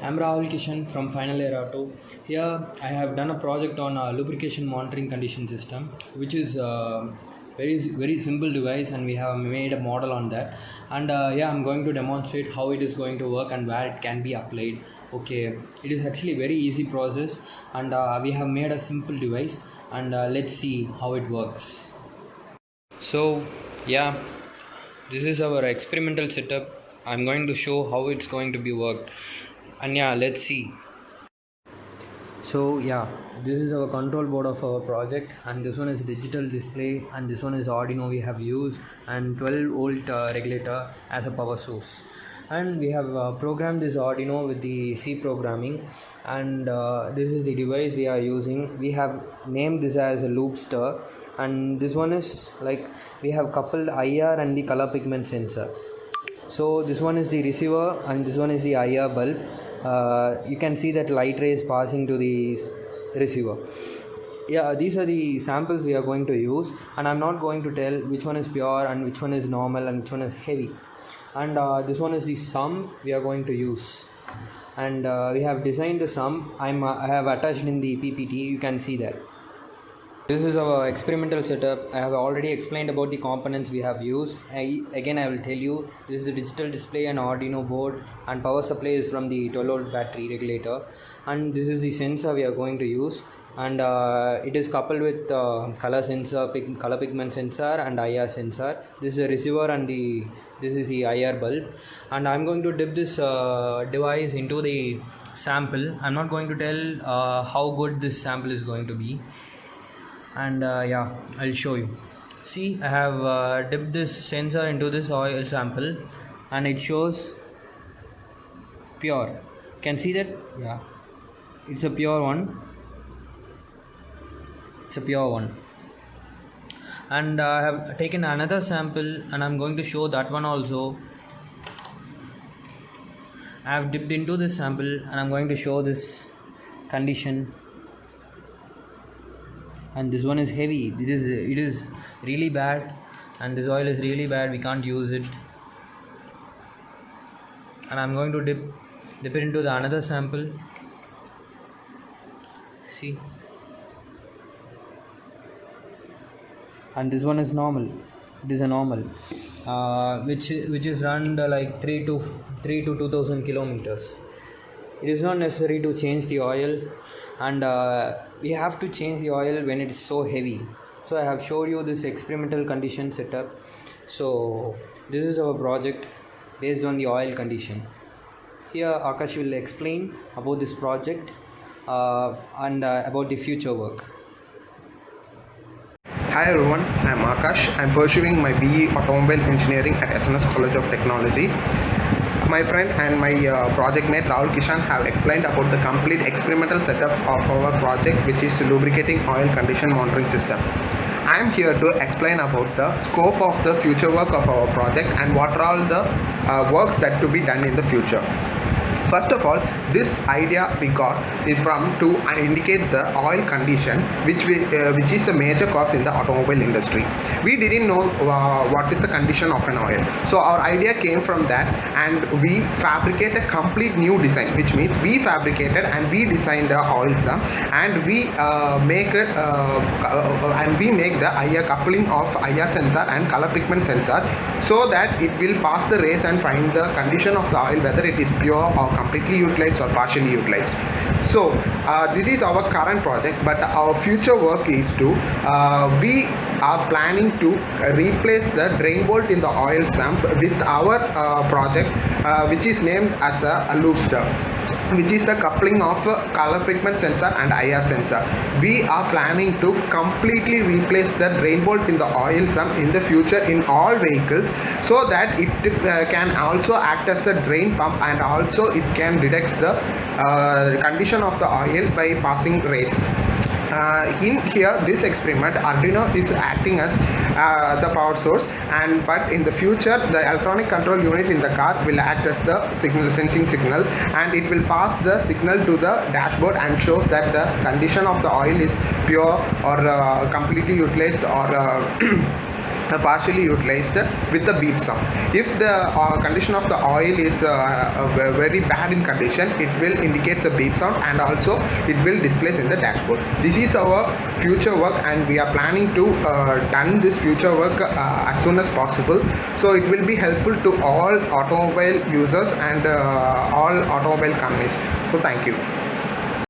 I'm Rahul Kishan from Final Year Auto. Here I have done a project on a lubrication monitoring condition system, which is very simple device, and we have made a model on that. And I'm going to demonstrate how it is going to work and where it can be applied. Okay, it is actually a very easy process, and we have made a simple device, and let's see how it works. So this is our experimental setup. I'm going to show how it's going to be worked, and let's see. So this is our control board of our project, and this one is digital display, and this one is Arduino we have used, and 12-volt regulator as a power source. And we have programmed this Arduino with the C programming, and this is the device we are using. We have named this as a loop stir, and this one is like we have coupled IR and the color pigment sensor. So this one is the receiver, and this one is the IR bulb. You can see that light rays passing to the receiver. These are the samples we are going to use, and I'm not going to tell which one is pure and which one is normal and which one is heavy. And this one is the sum we are going to use, and we have designed the sum. I have attached in the PPT. You can see that. This is our experimental setup. I have already explained about the components we have used. Again I will tell you, this is the digital display and Arduino board, and power supply is from the 12-volt battery regulator, and this is the sensor we are going to use, and it is coupled with color sensor, color pigment sensor and IR sensor. This is a receiver, and this is the IR bulb, and I'm going to dip this device into the sample. I'm not going to tell how good this sample is going to be, and I'll show you. See, I have dipped this sensor into this oil sample, and it shows pure. Can see that? It's a pure one. And I have taken another sample, and I'm going to show that one also. I have dipped into this sample, and I'm going to show this condition. And this one is heavy. It is really bad, and this oil is really bad. We can't use it. And I'm going to dip it into the another sample. See, and this one is normal. It is a normal, which is run like 3 to 2000 kilometers. It is not necessary to change the oil, and we have to change the oil when it is so heavy. So I have showed you this experimental condition setup. So this is our project based on the oil condition. Here Akash will explain about this project and about the future work. Hi everyone, I am Akash. I am pursuing my BE Automobile Engineering at SNS College of Technology. My friend and my project mate Rahul Kishan have explained about the complete experimental setup of our project, which is lubricating oil condition monitoring system. I am here to explain about the scope of the future work of our project and what are all the works that to be done in the future. First of all, this idea we got is from to indicate the oil condition, which is a major cause in the automobile industry. We didn't know what is the condition of an oil, so our idea came from that, and we fabricate a complete new design, which means we fabricated and we designed the oil sum, and we make it and we make the IR coupling of IR sensor and color pigment sensor, so that it will pass the rays and find the condition of the oil, whether it is pure or completely utilized or partially utilized. So this is our current project, but our future work is to we are planning to replace the drain bolt in the oil sump with our project, which is named as a loop stir, which is the coupling of color pigment sensor and IR sensor. We are planning to completely replace the drain bolt in the oil sump in the future in all vehicles, so that it can also act as a drain pump, and also it can detect the condition of the oil by passing rays. In here, this experiment, Arduino is acting as the power source, but in the future the electronic control unit in the car will act as the sensing signal, and it will pass the signal to the dashboard and shows that the condition of the oil is pure or completely utilized or partially utilized with the beep sound. If the condition of the oil is very bad in condition, it will indicate a beep sound, and also it will displays in the dashboard. This is our future work, and we are planning to done this future work as soon as possible. So it will be helpful to all automobile users and all automobile companies. So thank you.